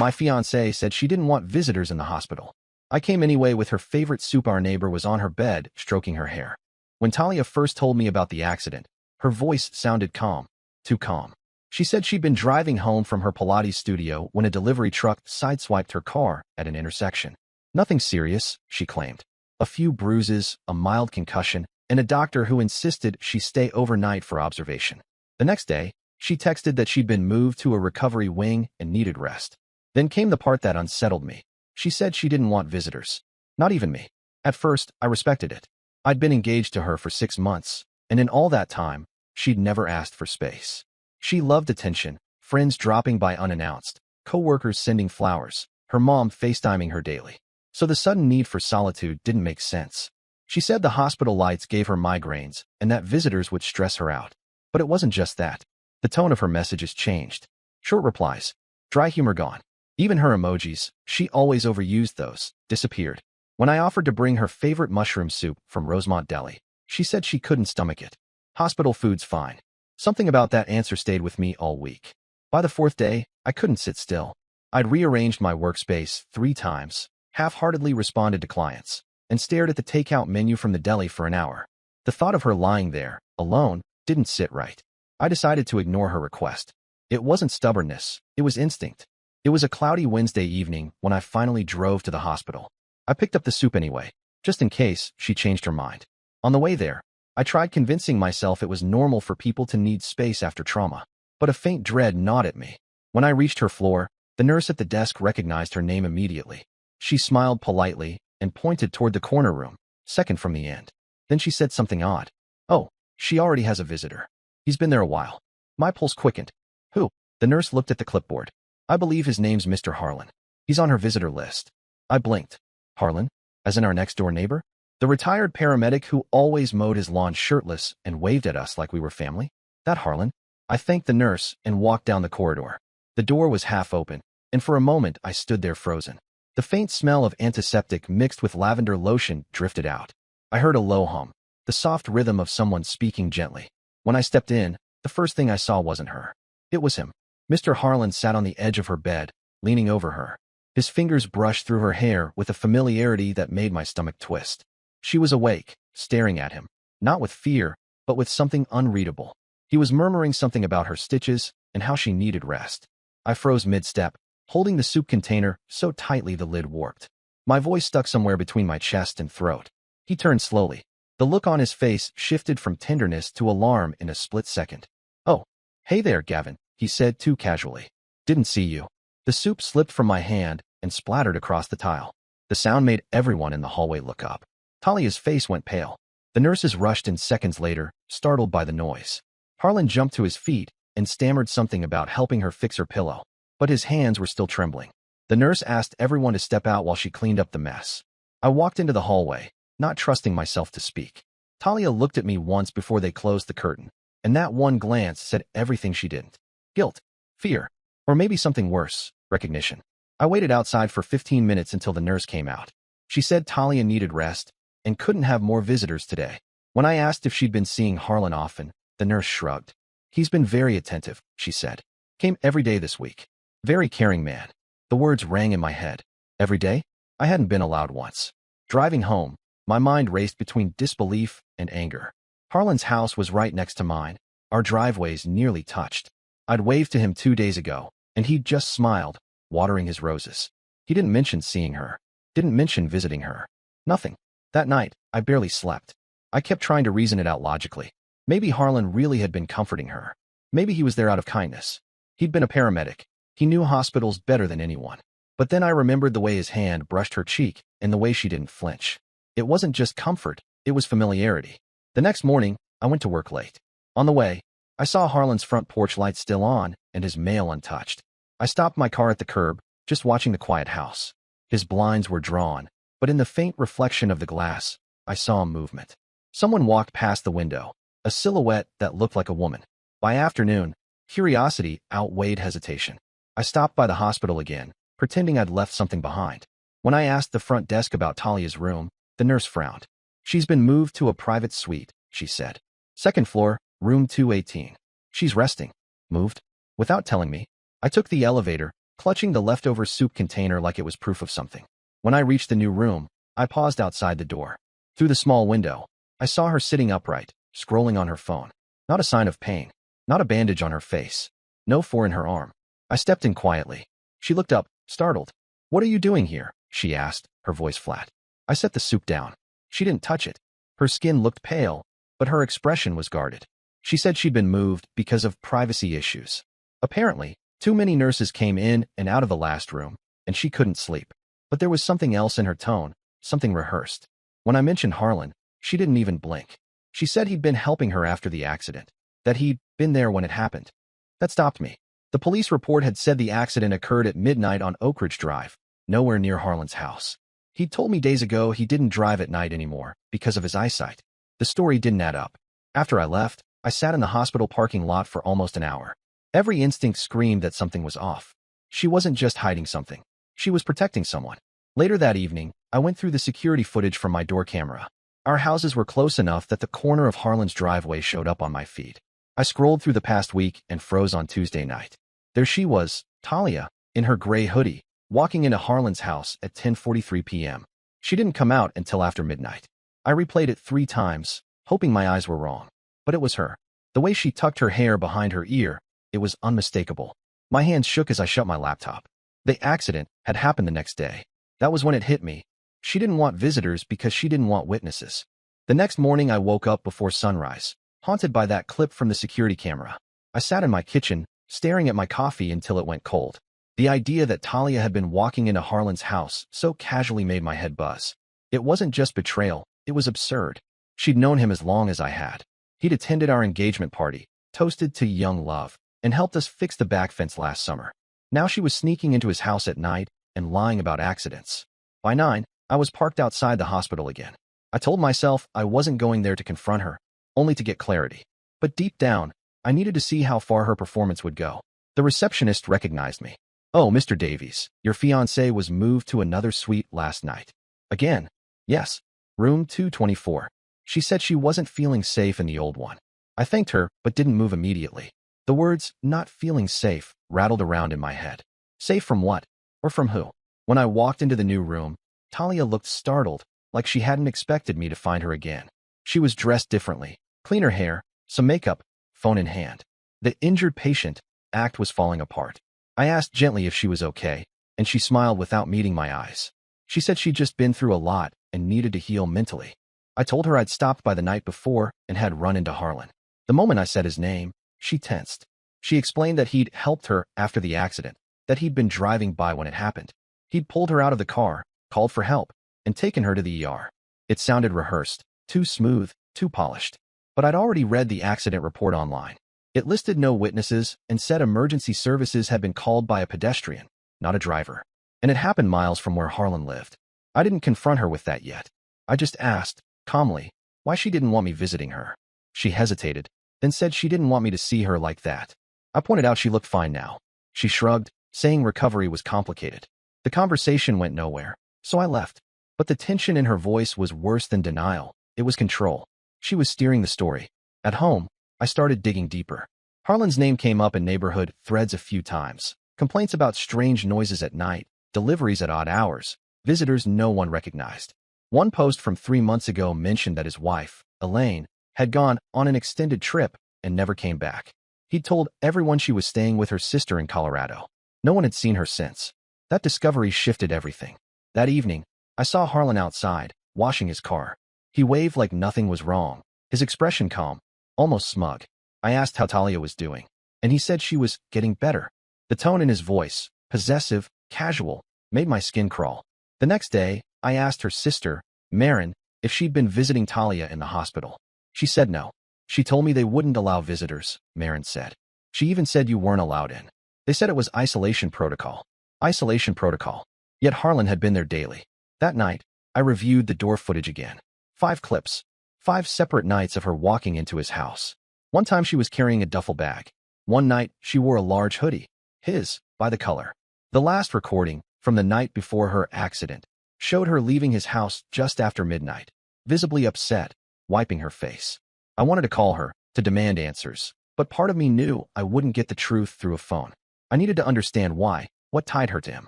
My fiancée said she didn't want visitors in the hospital. I came anyway with her favorite soup. Our neighbor was on her bed, stroking her hair. When Talia first told me about the accident, her voice sounded calm, too calm. She said she'd been driving home from her Pilates studio when a delivery truck sideswiped her car at an intersection. Nothing serious, she claimed. A few bruises, a mild concussion, and a doctor who insisted she stay overnight for observation. The next day, she texted that she'd been moved to a recovery wing and needed rest. Then came the part that unsettled me. She said she didn't want visitors. Not even me. At first, I respected it. I'd been engaged to her for 6 months, and in all that time, she'd never asked for space. She loved attention, friends dropping by unannounced, co-workers sending flowers, her mom FaceTiming her daily. So the sudden need for solitude didn't make sense. She said the hospital lights gave her migraines and that visitors would stress her out. But it wasn't just that. The tone of her messages changed. Short replies. Dry humor gone. Even her emojis, she always overused those, disappeared. When I offered to bring her favorite mushroom soup from Rosemont Deli, she said she couldn't stomach it. Hospital food's fine. Something about that answer stayed with me all week. By the 4th day, I couldn't sit still. I'd rearranged my workspace 3 times, half-heartedly responded to clients, and stared at the takeout menu from the deli for an hour. The thought of her lying there, alone, didn't sit right. I decided to ignore her request. It wasn't stubbornness, it was instinct. It was a cloudy Wednesday evening when I finally drove to the hospital. I picked up the soup anyway, just in case she changed her mind. On the way there, I tried convincing myself it was normal for people to need space after trauma, but a faint dread gnawed at me. When I reached her floor, the nurse at the desk recognized her name immediately. She smiled politely and pointed toward the corner room, second from the end. Then she said something odd. Oh, she already has a visitor. He's been there a while. My pulse quickened. Who? The nurse looked at the clipboard. I believe his name's Mr. Harlan. He's on her visitor list. I blinked. Harlan? As in our next-door neighbor? The retired paramedic who always mowed his lawn shirtless and waved at us like we were family? That Harlan? I thanked the nurse and walked down the corridor. The door was half open, and for a moment I stood there frozen. The faint smell of antiseptic mixed with lavender lotion drifted out. I heard a low hum, the soft rhythm of someone speaking gently. When I stepped in, the first thing I saw wasn't her. It was him. Mr. Harlan sat on the edge of her bed, leaning over her. His fingers brushed through her hair with a familiarity that made my stomach twist. She was awake, staring at him, not with fear, but with something unreadable. He was murmuring something about her stitches and how she needed rest. I froze mid-step, holding the soup container so tightly the lid warped. My voice stuck somewhere between my chest and throat. He turned slowly. The look on his face shifted from tenderness to alarm in a split second. Oh, hey there, Gavin, he said too casually. Didn't see you. The soup slipped from my hand and splattered across the tile. The sound made everyone in the hallway look up. Talia's face went pale. The nurses rushed in seconds later, startled by the noise. Harlan jumped to his feet and stammered something about helping her fix her pillow, but his hands were still trembling. The nurse asked everyone to step out while she cleaned up the mess. I walked into the hallway, not trusting myself to speak. Talia looked at me once before they closed the curtain, and that one glance said everything she didn't. Guilt, fear, or maybe something worse, recognition. I waited outside for 15 minutes until the nurse came out. She said Talia needed rest and couldn't have more visitors today. When I asked if she'd been seeing Harlan often, the nurse shrugged. He's been very attentive, she said. Came every day this week. Very caring man. The words rang in my head. Every day? I hadn't been allowed once. Driving home, my mind raced between disbelief and anger. Harlan's house was right next to mine. Our driveways nearly touched. I'd waved to him 2 days ago, and he'd just smiled, watering his roses. He didn't mention seeing her. Didn't mention visiting her. Nothing. That night, I barely slept. I kept trying to reason it out logically. Maybe Harlan really had been comforting her. Maybe he was there out of kindness. He'd been a paramedic. He knew hospitals better than anyone. But then I remembered the way his hand brushed her cheek and the way she didn't flinch. It wasn't just comfort, it was familiarity. The next morning, I went to work late. On the way, I saw Harlan's front porch light still on and his mail untouched. I stopped my car at the curb, just watching the quiet house. His blinds were drawn, but in the faint reflection of the glass, I saw a movement. Someone walked past the window, a silhouette that looked like a woman. By afternoon, curiosity outweighed hesitation. I stopped by the hospital again, pretending I'd left something behind. When I asked the front desk about Talia's room, the nurse frowned. She's been moved to a private suite, she said. Second floor, room 218. She's resting. Moved? Without telling me. I took the elevator, clutching the leftover soup container like it was proof of something. When I reached the new room, I paused outside the door. Through the small window, I saw her sitting upright, scrolling on her phone. Not a sign of pain. Not a bandage on her face. No four in her arm. I stepped in quietly. She looked up, startled. "What are you doing here?" she asked, her voice flat. I set the soup down. She didn't touch it. Her skin looked pale, but her expression was guarded. She said she'd been moved because of privacy issues. Apparently, too many nurses came in and out of the last room, and she couldn't sleep. But there was something else in her tone, something rehearsed. When I mentioned Harlan, she didn't even blink. She said he'd been helping her after the accident, that he'd been there when it happened. That stopped me. The police report had said the accident occurred at midnight on Oak Ridge Drive, nowhere near Harlan's house. He'd told me days ago he didn't drive at night anymore because of his eyesight. The story didn't add up. After I left, I sat in the hospital parking lot for almost an hour. Every instinct screamed that something was off. She wasn't just hiding something. She was protecting someone. Later that evening, I went through the security footage from my door camera. Our houses were close enough that the corner of Harlan's driveway showed up on my feed. I scrolled through the past week and froze on Tuesday night. There she was, Talia, in her gray hoodie, walking into Harlan's house at 10:43 p.m. She didn't come out until after midnight. I replayed it 3 times, hoping my eyes were wrong. But it was her. The way she tucked her hair behind her ear, it was unmistakable. My hands shook as I shut my laptop. The accident had happened the next day. That was when it hit me. She didn't want visitors because she didn't want witnesses. The next morning I woke up before sunrise, haunted by that clip from the security camera. I sat in my kitchen, staring at my coffee until it went cold. The idea that Talia had been walking into Harlan's house so casually made my head buzz. It wasn't just betrayal, it was absurd. She'd known him as long as I had. He'd attended our engagement party, toasted to young love, and helped us fix the back fence last summer. Now she was sneaking into his house at night and lying about accidents. By 9, I was parked outside the hospital again. I told myself I wasn't going there to confront her, only to get clarity. But deep down, I needed to see how far her performance would go. The receptionist recognized me. "Oh, Mr. Davies, your fiancée was moved to another suite last night." "Again?" "Yes. Room 224. She said she wasn't feeling safe in the old one." I thanked her, but didn't move immediately. The words, "not feeling safe," rattled around in my head. Safe from what? Or from who? When I walked into the new room, Talia looked startled, like she hadn't expected me to find her again. She was dressed differently, cleaner hair, some makeup, phone in hand. The injured patient act was falling apart. I asked gently if she was okay, and she smiled without meeting my eyes. She said she'd just been through a lot and needed to heal mentally. I told her I'd stopped by the night before and had run into Harlan. The moment I said his name, she tensed. She explained that he'd helped her after the accident, that he'd been driving by when it happened. He'd pulled her out of the car, called for help, and taken her to the ER. It sounded rehearsed, too smooth, too polished. But I'd already read the accident report online. It listed no witnesses and said emergency services had been called by a pedestrian, not a driver. And it happened miles from where Harlan lived. I didn't confront her with that yet. I just asked, calmly, why she didn't want me visiting her. She hesitated, then said she didn't want me to see her like that. I pointed out she looked fine now. She shrugged, saying recovery was complicated. The conversation went nowhere, so I left. But the tension in her voice was worse than denial. It was control. She was steering the story. At home, I started digging deeper. Harlan's name came up in neighborhood threads a few times. Complaints about strange noises at night, deliveries at odd hours, visitors no one recognized. One post from 3 months ago mentioned that his wife, Elaine, had gone on an extended trip and never came back. He'd told everyone she was staying with her sister in Colorado. No one had seen her since. That discovery shifted everything. That evening, I saw Harlan outside, washing his car. He waved like nothing was wrong, his expression calm, almost smug. I asked how Talia was doing, and he said she was getting better. The tone in his voice, possessive, casual, made my skin crawl. The next day, I asked her sister, Marin, if she'd been visiting Talia in the hospital. She said no. She told me they wouldn't allow visitors, Marin said. She even said you weren't allowed in. They said it was isolation protocol. Isolation protocol. Yet Harlan had been there daily. That night, I reviewed the door footage again. 5 clips. 5 separate nights of her walking into his house. One time she was carrying a duffel bag. One night, she wore a large hoodie. His, by the color. The last recording, from the night before her accident, showed her leaving his house just after midnight, visibly upset, wiping her face. I wanted to call her, to demand answers, but part of me knew I wouldn't get the truth through a phone. I needed to understand why, What tied her to him?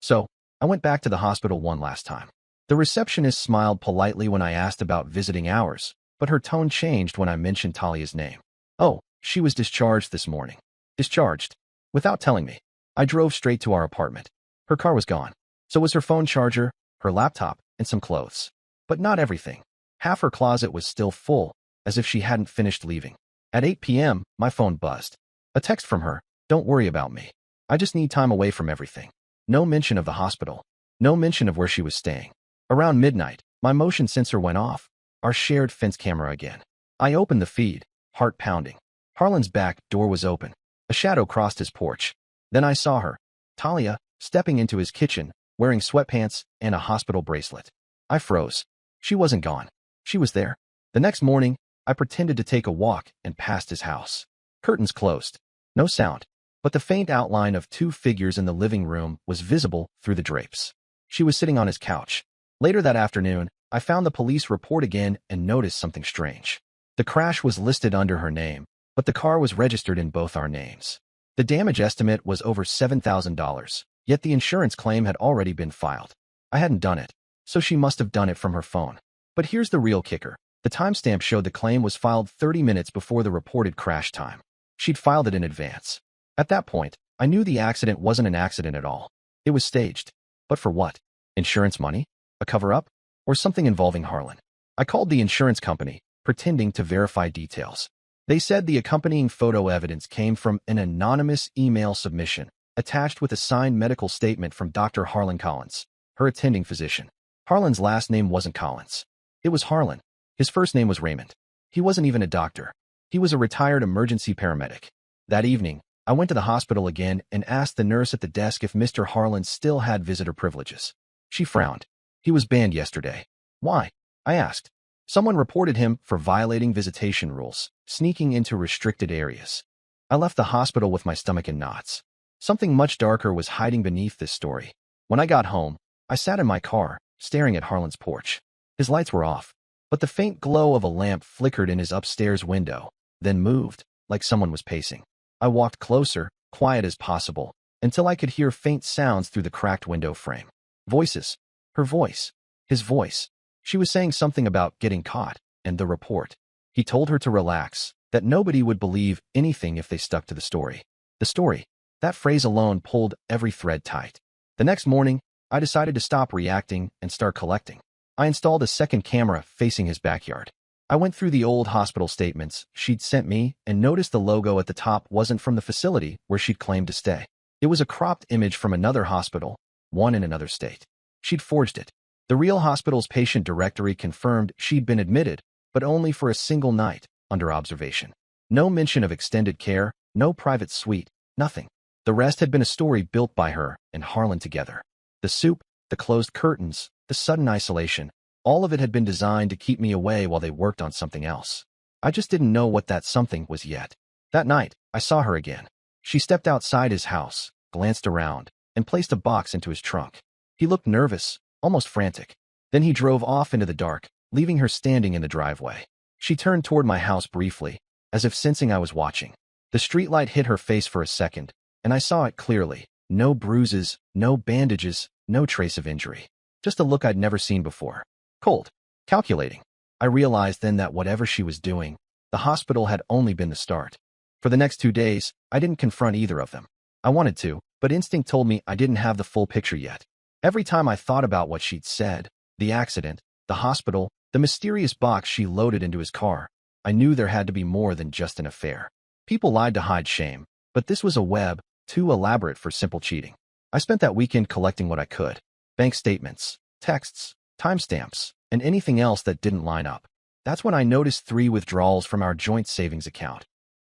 So, I went back to the hospital one last time. The receptionist smiled politely when I asked about visiting hours, but her tone changed when I mentioned Talia's name. Oh, she was discharged this morning. Discharged? Without telling me. I drove straight to our apartment. Her car was gone. So was her phone charger, her laptop, and some clothes. But not everything. Half her closet was still full, as if she hadn't finished leaving. At 8 p.m., my phone buzzed. A text from her, "Don't worry about me. I just need time away from everything." No mention of the hospital. No mention of where she was staying. Around midnight, my motion sensor went off. Our shared fence camera again. I opened the feed, heart pounding. Harlan's back door was open. A shadow crossed his porch. Then I saw her, Talia, stepping into his kitchen, wearing sweatpants and a hospital bracelet. I froze. She wasn't gone. She was there. The next morning, I pretended to take a walk and passed his house. Curtains closed. No sound. But the faint outline of two figures in the living room was visible through the drapes. She was sitting on his couch. Later that afternoon, I found the police report again and noticed something strange. The crash was listed under her name, but the car was registered in both our names. The damage estimate was over $7,000, yet the insurance claim had already been filed. I hadn't done it, so she must have done it from her phone. But here's the real kicker. The timestamp showed the claim was filed 30 minutes before the reported crash time. She'd filed it in advance. At that point, I knew the accident wasn't an accident at all. It was staged. But for what? Insurance money? A cover-up? Or something involving Harlan? I called the insurance company, pretending to verify details. They said the accompanying photo evidence came from an anonymous email submission, attached with a signed medical statement from Dr. Harlan Collins, her attending physician. Harlan's last name wasn't Collins. It was Harlan. His first name was Raymond. He wasn't even a doctor. He was a retired emergency paramedic. That evening, I went to the hospital again and asked the nurse at the desk if Mr. Harlan still had visitor privileges. She frowned. He was banned yesterday. Why? I asked. Someone reported him for violating visitation rules, sneaking into restricted areas. I left the hospital with my stomach in knots. Something much darker was hiding beneath this story. When I got home, I sat in my car, staring at Harlan's porch. His lights were off, but the faint glow of a lamp flickered in his upstairs window, then moved, like someone was pacing. I walked closer, quiet as possible, until I could hear faint sounds through the cracked window frame. Voices. Her voice. His voice. She was saying something about getting caught, and the report. He told her to relax, that nobody would believe anything if they stuck to the story. The story. That phrase alone pulled every thread tight. The next morning, I decided to stop reacting and start collecting. I installed a second camera facing his backyard. I went through the old hospital statements she'd sent me and noticed the logo at the top wasn't from the facility where she'd claimed to stay. It was a cropped image from another hospital, one in another state. She'd forged it. The real hospital's patient directory confirmed she'd been admitted, but only for a single night, under observation. No mention of extended care, no private suite, nothing. The rest had been a story built by her and Harlan together. The soup, the closed curtains, the sudden isolation, all of it had been designed to keep me away while they worked on something else. I just didn't know what that something was yet. That night, I saw her again. She stepped outside his house, glanced around, and placed a box into his trunk. He looked nervous, almost frantic. Then he drove off into the dark, leaving her standing in the driveway. She turned toward my house briefly, as if sensing I was watching. The streetlight hit her face for a second, and I saw it clearly. No bruises, no bandages, no trace of injury. Just a look I'd never seen before. Cold. Calculating. I realized then that whatever she was doing, the hospital had only been the start. For the next 2 days, I didn't confront either of them. I wanted to, but instinct told me I didn't have the full picture yet. Every time I thought about what she'd said, the accident, the hospital, the mysterious box she loaded into his car, I knew there had to be more than just an affair. People lied to hide shame, but this was a web too elaborate for simple cheating. I spent that weekend collecting what I could. Bank statements, texts, timestamps, and anything else that didn't line up. That's when I noticed 3 withdrawals from our joint savings account.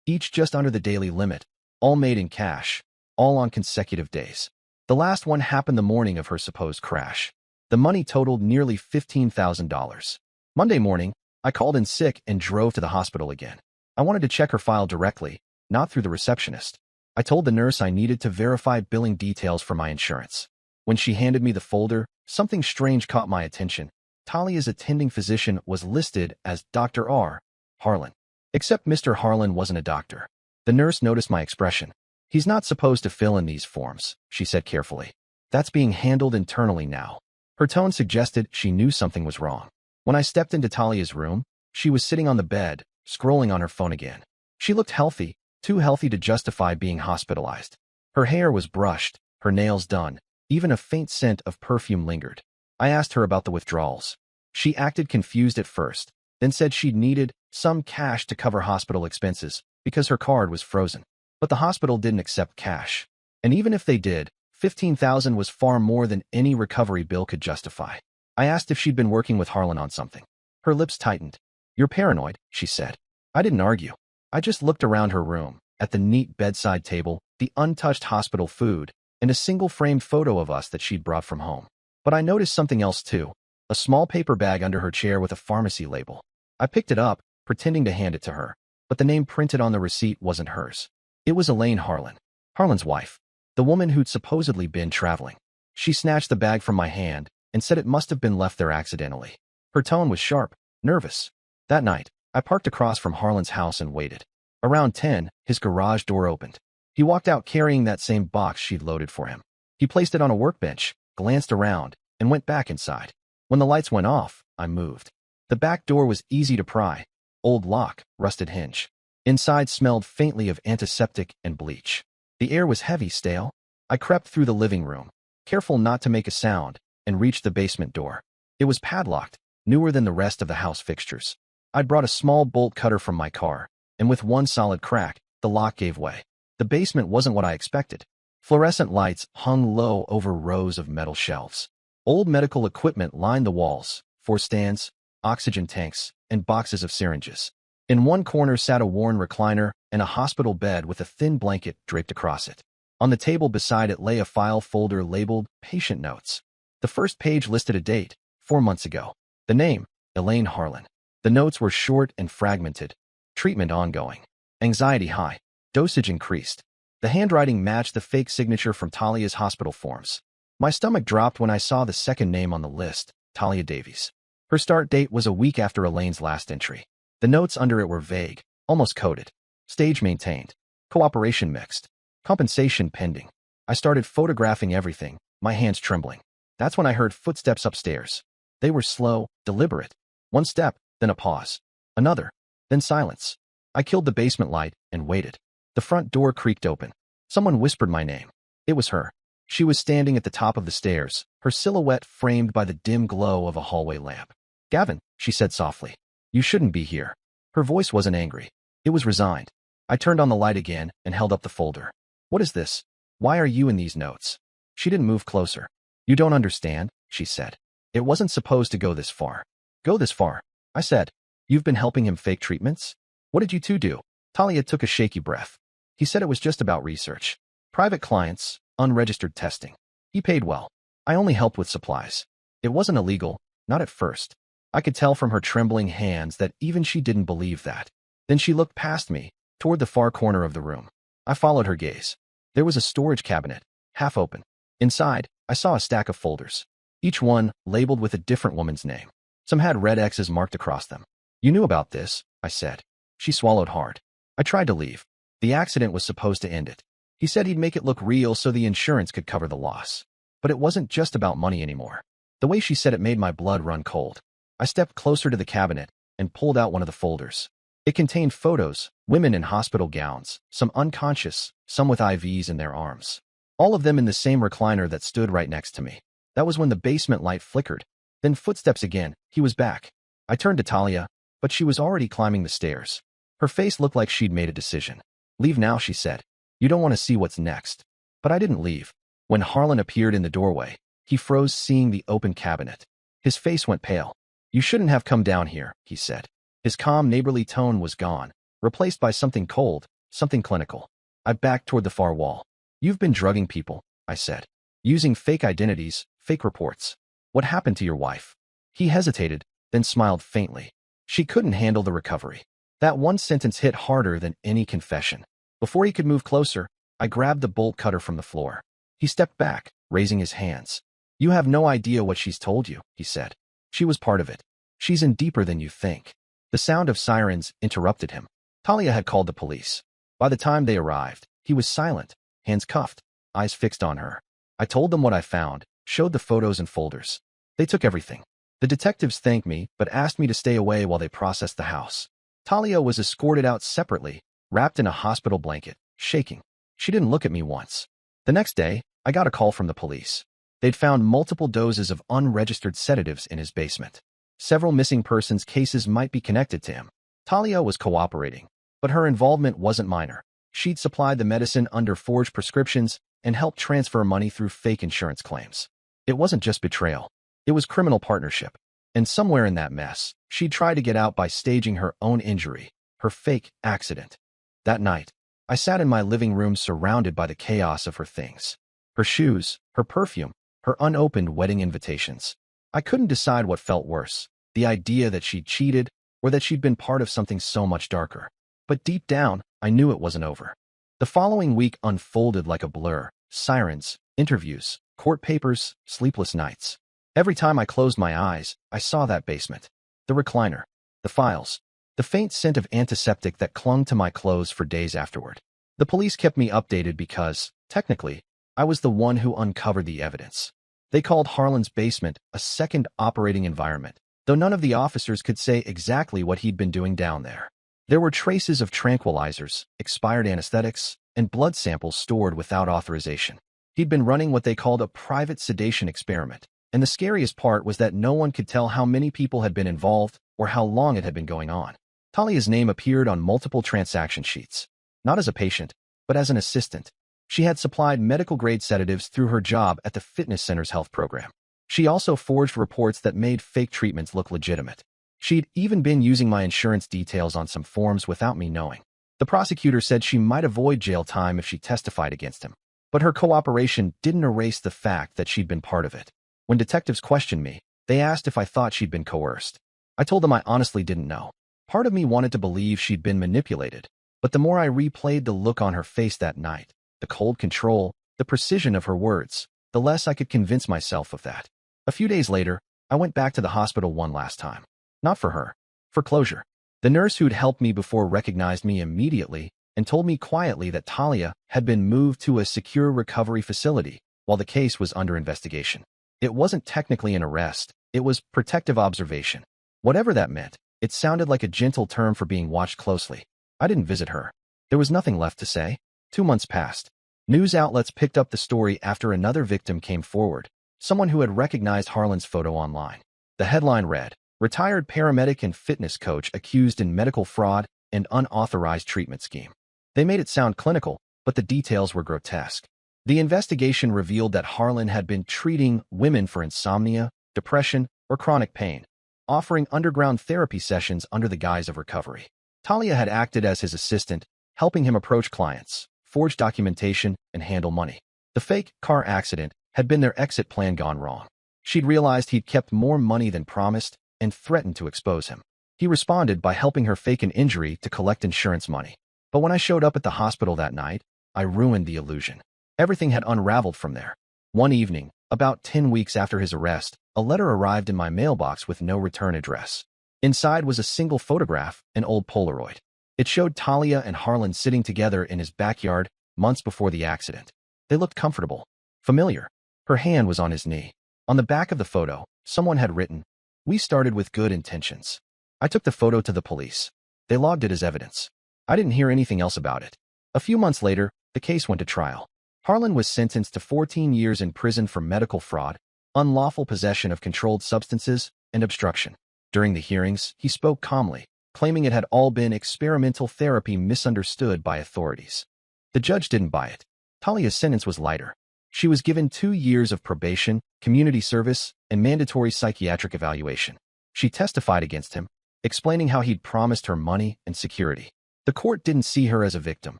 Each just under the daily limit, all made in cash, all on consecutive days. The last one happened the morning of her supposed crash. The money totaled nearly $15,000. Monday morning, I called in sick and drove to the hospital again. I wanted to check her file directly, not through the receptionist. I told the nurse I needed to verify billing details for my insurance. When she handed me the folder, something strange caught my attention. Talia's attending physician was listed as Dr. R. Harlan. Except Mr. Harlan wasn't a doctor. The nurse noticed my expression. He's not supposed to fill in these forms, she said carefully. That's being handled internally now. Her tone suggested she knew something was wrong. When I stepped into Talia's room, she was sitting on the bed, scrolling on her phone again. She looked healthy, too healthy to justify being hospitalized. Her hair was brushed, her nails done, even a faint scent of perfume lingered. I asked her about the withdrawals. She acted confused at first, then said she'd needed some cash to cover hospital expenses because her card was frozen. But the hospital didn't accept cash. And even if they did, $15,000 was far more than any recovery bill could justify. I asked if she'd been working with Harlan on something. Her lips tightened. You're paranoid, she said. I didn't argue. I just looked around her room, at the neat bedside table, the untouched hospital food, and a single framed photo of us that she'd brought from home. But I noticed something else too, a small paper bag under her chair with a pharmacy label. I picked it up, pretending to hand it to her, but the name printed on the receipt wasn't hers. It was Elaine Harlan, Harlan's wife, the woman who'd supposedly been traveling. She snatched the bag from my hand and said it must have been left there accidentally. Her tone was sharp, nervous. That night, I parked across from Harlan's house and waited. Around 10, his garage door opened. He walked out carrying that same box she'd loaded for him. He placed it on a workbench, glanced around, and went back inside. When the lights went off, I moved. The back door was easy to pry. Old lock, rusted hinge. Inside smelled faintly of antiseptic and bleach. The air was heavy, stale. I crept through the living room, careful not to make a sound, and reached the basement door. It was padlocked, newer than the rest of the house fixtures. I'd brought a small bolt cutter from my car, and with one solid crack, the lock gave way. The basement wasn't what I expected. Fluorescent lights hung low over rows of metal shelves. Old medical equipment lined the walls, 4 stands, oxygen tanks, and boxes of syringes. In one corner sat a worn recliner and a hospital bed with a thin blanket draped across it. On the table beside it lay a file folder labeled Patient Notes. The first page listed a date, 4 months ago. The name, Elaine Harlan. The notes were short and fragmented. Treatment ongoing. Anxiety high. Dosage increased. The handwriting matched the fake signature from Talia's hospital forms. My stomach dropped when I saw the second name on the list, Talia Davies. Her start date was a week after Elaine's last entry. The notes under it were vague, almost coded. Stage maintained. Cooperation mixed. Compensation pending. I started photographing everything, my hands trembling. That's when I heard footsteps upstairs. They were slow, deliberate. One step, then a pause. Another, then silence. I killed the basement light and waited. The front door creaked open. Someone whispered my name. It was her. She was standing at the top of the stairs, her silhouette framed by the dim glow of a hallway lamp. Gavin, she said softly. You shouldn't be here. Her voice wasn't angry. It was resigned. I turned on the light again and held up the folder. What is this? Why are you in these notes? She didn't move closer. You don't understand, she said. It wasn't supposed to go this far. Go this far, I said. You've been helping him fake treatments? What did you two do? Talia took a shaky breath. He said it was just about research. Private clients, unregistered testing. He paid well. I only helped with supplies. It wasn't illegal, not at first. I could tell from her trembling hands that even she didn't believe that. Then she looked past me, toward the far corner of the room. I followed her gaze. There was a storage cabinet, half open. Inside, I saw a stack of folders. Each one labeled with a different woman's name. Some had red X's marked across them. You knew about this, I said. She swallowed hard. I tried to leave. The accident was supposed to end it. He said he'd make it look real so the insurance could cover the loss. But it wasn't just about money anymore. The way she said it made my blood run cold. I stepped closer to the cabinet and pulled out one of the folders. It contained photos, women in hospital gowns, some unconscious, some with IVs in their arms. All of them in the same recliner that stood right next to me. That was when the basement light flickered. Then footsteps again. He was back. I turned to Talia, but she was already climbing the stairs. Her face looked like she'd made a decision. Leave now, she said. You don't want to see what's next. But I didn't leave. When Harlan appeared in the doorway, he froze seeing the open cabinet. His face went pale. You shouldn't have come down here, he said. His calm, neighborly tone was gone, replaced by something cold, something clinical. I backed toward the far wall. You've been drugging people, I said. Using fake identities, fake reports. What happened to your wife? He hesitated, then smiled faintly. She couldn't handle the recovery. That one sentence hit harder than any confession. Before he could move closer, I grabbed the bolt cutter from the floor. He stepped back, raising his hands. You have no idea what she's told you, he said. She was part of it. She's in deeper than you think. The sound of sirens interrupted him. Talia had called the police. By the time they arrived, He was silent, hands cuffed, eyes fixed on her. I told them what I found, showed the photos and folders. They took everything. The detectives thanked me, but asked me to stay away while they processed the house. Talia was escorted out separately, wrapped in a hospital blanket, shaking. She didn't look at me once. The next day, I got a call from the police. They'd found multiple doses of unregistered sedatives in his basement. Several missing persons cases might be connected to him. Talia was cooperating, but her involvement wasn't minor. She'd supplied the medicine under forged prescriptions and helped transfer money through fake insurance claims. It wasn't just betrayal. It was criminal partnership. And somewhere in that mess, she'd tried to get out by staging her own injury, her fake accident. That night, I sat in my living room surrounded by the chaos of her things. Her shoes, her perfume, her unopened wedding invitations. I couldn't decide what felt worse, the idea that she'd cheated or that she'd been part of something so much darker. But deep down, I knew it wasn't over. The following week unfolded like a blur. Sirens, interviews, court papers, sleepless nights. Every time I closed my eyes, I saw that basement. The recliner, the files, the faint scent of antiseptic that clung to my clothes for days afterward. The police kept me updated because, technically, I was the one who uncovered the evidence. They called Harlan's basement a second operating environment, though none of the officers could say exactly what he'd been doing down there. There were traces of tranquilizers, expired anesthetics, and blood samples stored without authorization. He'd been running what they called a private sedation experiment, and the scariest part was that no one could tell how many people had been involved or how long it had been going on. Talia's name appeared on multiple transaction sheets, not as a patient, but as an assistant. She had supplied medical-grade sedatives through her job at the fitness center's health program. She also forged reports that made fake treatments look legitimate. She'd even been using my insurance details on some forms without me knowing. The prosecutor said she might avoid jail time if she testified against him, but her cooperation didn't erase the fact that she'd been part of it. When detectives questioned me, they asked if I thought she'd been coerced. I told them I honestly didn't know. Part of me wanted to believe she'd been manipulated, but the more I replayed the look on her face that night, the cold control, the precision of her words, the less I could convince myself of that. A few days later, I went back to the hospital one last time. Not for her. For closure. The nurse who'd helped me before recognized me immediately and told me quietly that Talia had been moved to a secure recovery facility while the case was under investigation. It wasn't technically an arrest, it was protective observation. Whatever that meant, it sounded like a gentle term for being watched closely. I didn't visit her. There was nothing left to say. 2 months passed. News outlets picked up the story after another victim came forward, someone who had recognized Harlan's photo online. The headline read, "Retired paramedic and fitness coach accused in medical fraud and unauthorized treatment scheme." They made it sound clinical, but the details were grotesque. The investigation revealed that Harlan had been treating women for insomnia, depression, or chronic pain, offering underground therapy sessions under the guise of recovery. Talia had acted as his assistant, helping him approach clients, forge documentation, and handle money. The fake car accident had been their exit plan gone wrong. She'd realized he'd kept more money than promised and threatened to expose him. He responded by helping her fake an injury to collect insurance money. But when I showed up at the hospital that night, I ruined the illusion. Everything had unraveled from there. One evening, about 10 weeks after his arrest, a letter arrived in my mailbox with no return address. Inside was a single photograph, an old Polaroid. It showed Talia and Harlan sitting together in his backyard months before the accident. They looked comfortable, familiar. Her hand was on his knee. On the back of the photo, someone had written, "We started with good intentions." I took the photo to the police. They logged it as evidence. I didn't hear anything else about it. A few months later, the case went to trial. Harlan was sentenced to 14 years in prison for medical fraud, unlawful possession of controlled substances, and obstruction. During the hearings, he spoke calmly, claiming it had all been experimental therapy misunderstood by authorities. The judge didn't buy it. Talia's sentence was lighter. She was given 2 years of probation, community service, and mandatory psychiatric evaluation. She testified against him, explaining how he'd promised her money and security. The court didn't see her as a victim,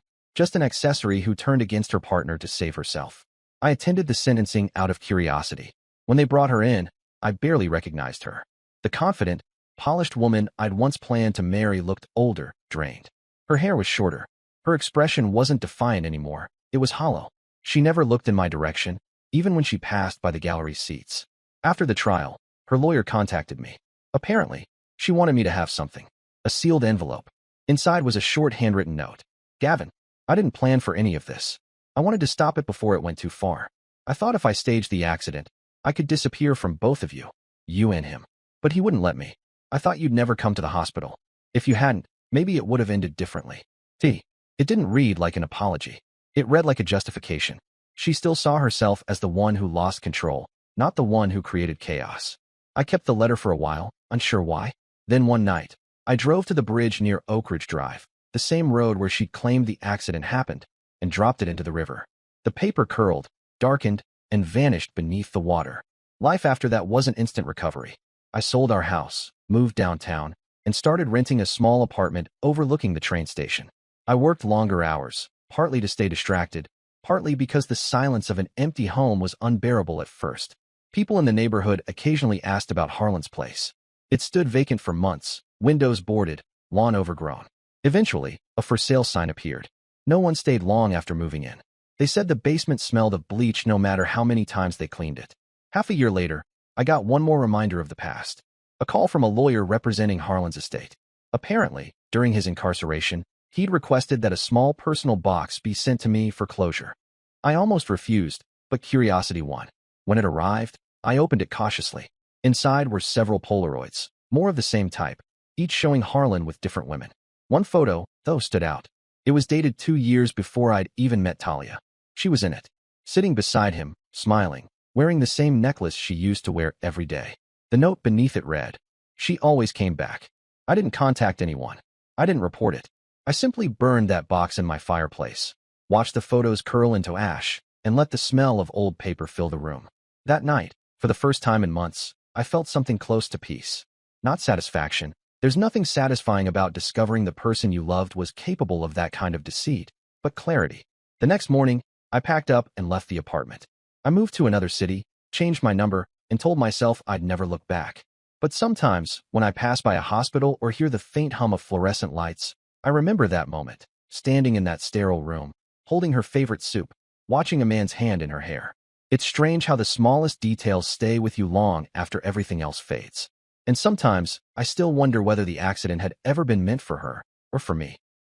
just an accessory who turned against her partner to save herself. I attended the sentencing out of curiosity. When they brought her in, I barely recognized her. The confident, polished woman I'd once planned to marry looked older, drained. Her hair was shorter. Her expression wasn't defiant anymore. It was hollow. She never looked in my direction, even when she passed by the gallery seats. After the trial, her lawyer contacted me. Apparently, she wanted me to have something. A sealed envelope. Inside was a short handwritten note. "Gavin, I didn't plan for any of this. I wanted to stop it before it went too far. I thought if I staged the accident, I could disappear from both of you, you and him. But he wouldn't let me. I thought you'd never come to the hospital. If you hadn't, maybe it would have ended differently. It didn't read like an apology. It read like a justification. She still saw herself as the one who lost control, not the one who created chaos. I kept the letter for a while, unsure why. Then one night, I drove to the bridge near Oak Ridge Drive, the same road where she claimed the accident happened, and dropped it into the river. The paper curled, darkened, and vanished beneath the water. Life after that wasn't instant recovery. I sold our house, moved downtown, and started renting a small apartment overlooking the train station. I worked longer hours, partly to stay distracted, partly because the silence of an empty home was unbearable at first. People in the neighborhood occasionally asked about Harlan's place. It stood vacant for months, windows boarded, lawn overgrown. Eventually, a for sale sign appeared. No one stayed long after moving in. They said the basement smelled of bleach no matter how many times they cleaned it. Half a year later, I got one more reminder of the past. A call from a lawyer representing Harlan's estate. Apparently, during his incarceration, he'd requested that a small personal box be sent to me for closure. I almost refused, but curiosity won. When it arrived, I opened it cautiously. Inside were several Polaroids, more of the same type, each showing Harlan with different women. One photo, though, stood out. It was dated 2 years before I'd even met Talia. She was in it, sitting beside him, smiling, wearing the same necklace she used to wear every day. The note beneath it read, "She always came back." I didn't contact anyone. I didn't report it. I simply burned that box in my fireplace, watched the photos curl into ash, and let the smell of old paper fill the room. That night, for the first time in months, I felt something close to peace. Not satisfaction. There's nothing satisfying about discovering the person you loved was capable of that kind of deceit, but clarity. The next morning, I packed up and left the apartment. I moved to another city, changed my number, and told myself I'd never look back. But sometimes, when I pass by a hospital or hear the faint hum of fluorescent lights, I remember that moment, standing in that sterile room, holding her favorite soup, watching a man's hand in her hair. It's strange how the smallest details stay with you long after everything else fades. And sometimes, I still wonder whether the accident had ever been meant for her, or for me.